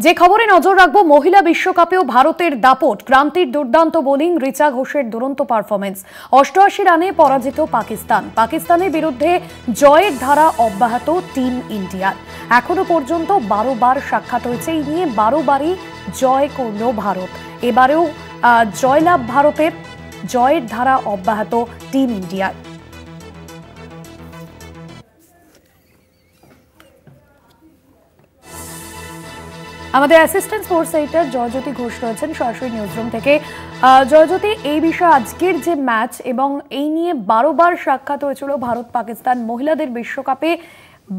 যে খবরে নজর রাখবো, মহিলা বিশ্বকাপেও ভারতের দাপট। ক্রান্তির দুর্দান্ত বোলিং, রিচা ঘোষের দুরন্ত পারফরমেন্স। 88 রানে পরাজিত পাকিস্তানের বিরুদ্ধে জয়ের ধারা অব্যাহত টিম ইন্ডিয়ার। এখনো পর্যন্ত 12 বার সাক্ষাৎ হয়েছে, এই নিয়ে 12 বারই জয় করল ভারত। এবারেও জয়লাভ ভারতের, জয়ের ধারা অব্যাহত টিম ইন্ডিয়ার। আমাদের assistant sports editor Joyjyoti Ghosh রয়েছেন সরাসরি নিউজরুম থেকে। জয়জ্যোতি, এই বিষয়ে আজকের যে ম্যাচ এবং এই নিয়ে 12 বার সাক্ষাৎ হয়েছিল ভারত পাকিস্তান মহিলাদের বিশ্বকাপে,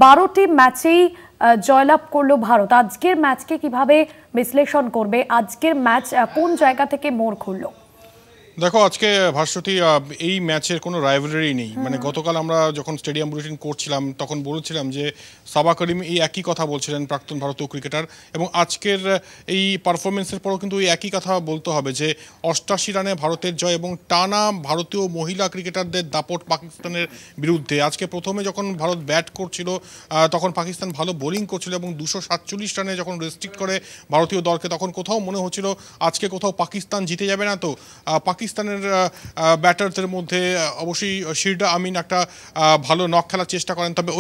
12টি ম্যাচেই জয়লাভ করলো ভারত। আজকের ম্যাচকে কিভাবে বিশ্লেষণ করবে? আজকের ম্যাচ কোন জায়গা থেকে মোড় খুললো? দেখো, আজকে ভাস্বতী এই ম্যাচের কোনো রাইভালরি নেই। মানে গতকাল আমরা যখন স্টেডিয়াম বুলেটিন করছিলাম তখন বলেছিলাম যে সাবা করিম এই একই কথা বলছিলেন, প্রাক্তন ভারতীয় ক্রিকেটার, এবং আজকের এই পারফরমেন্সের পরও কিন্তু এই একই কথা বলতে হবে যে 88 রানে ভারতের জয় এবং টানা ভারতীয় মহিলা ক্রিকেটারদের দাপট পাকিস্তানের বিরুদ্ধে। আজকে প্রথমে যখন ভারত ব্যাট করছিল তখন পাকিস্তান ভালো বোলিং করছিল এবং 247 রানে যখন রেস্ট্রিক্ট করে ভারতীয় দলকে তখন কোথাও মনে হচ্ছিল আজকে কোথাও পাকিস্তান জিতে যাবে না। তো পাকিস্তানের ব্যাটারদের মধ্যে অবশ্যই শিরডা আমিন একটা ভালো নক খেলার চেষ্টা করেন, তবে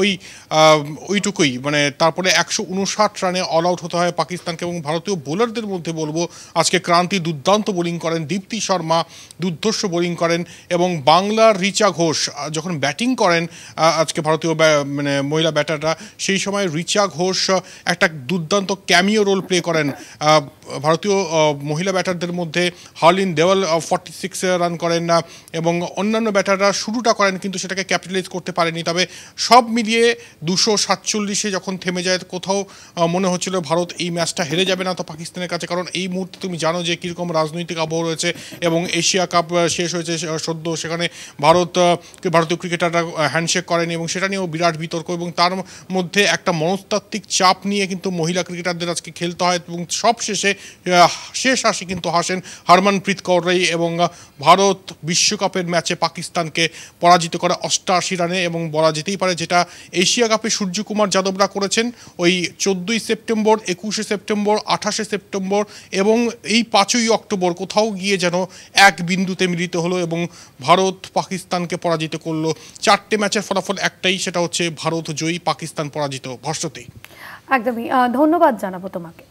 ওইটুকুই। মানে তারপরে 159 রানে অল আউট হতে হয় পাকিস্তানকে। এবং ভারতীয় বোলারদের মধ্যে বলবো আজকে ক্রান্তি দুর্দান্ত বোলিং করেন, দীপ্তি শর্মা দুর্ধর্ষ বোলিং করেন, এবং বাংলার রিচা ঘোষ যখন ব্যাটিং করেন আজকে ভারতীয় মানে মহিলা ব্যাটাররা, সেই সময় রিচা ঘোষ একটা দুর্দান্ত ক্যামিও রোল প্লে করেন। ভারতীয় মহিলা ব্যাটারদের মধ্যে হার্লিন দেওয়াল 46 রান করেন না, এবং অন্যান্য ব্যাটাররা শুরুটা করেন কিন্তু সেটাকে ক্যাপিটালাইজ করতে পারেনি। তবে সব মিলিয়ে 247 যখন থেমে যায় কোথাও মনে হচ্ছিল ভারত এই ম্যাচটা হেরে যাবে না তো পাকিস্তানের কাছে। কারণ এই মুহূর্তে তুমি জানো যে কীরকম রাজনৈতিক আবহ রয়েছে, এবং এশিয়া কাপ শেষ হয়েছে সদ্য, সেখানে ভারতীয় ক্রিকেটাররা হ্যান্ডশেক করেনি এবং সেটা নিয়েও বিরাট বিতর্ক, এবং তার মধ্যে একটা মনস্তাত্ত্বিক চাপ নিয়ে কিন্তু মহিলা ক্রিকেটারদের আজকে খেলতে হয়। এবং সব শেষ হাসি কিন্তু হাসেন হরমনপ্রীত কৌর, এবং ভারত বিশ্বকাপের ম্যাচে পাকিস্তানকে পরাজিত করে 88 রানে। এবং বলা যেতেই পারে যেটা এশিয়া কাপে সূর্যকুমার যাদবরা করেছেন ওই 14ই সেপ্টেম্বর, 21শে সেপ্টেম্বর, 28শে সেপ্টেম্বর এবং এই 5ই অক্টোবর কোথাও গিয়ে যেন এক বিন্দুতে মিলিত হলো এবং ভারত পাকিস্তানকে পরাজিত করলো। 4টে ম্যাচের ফলাফল একটাই, সেটা হচ্ছে ভারত জয়ী, পাকিস্তান পরাজিত। ভাস্বতী, একদমই ধন্যবাদ জানাবো তোমাকে।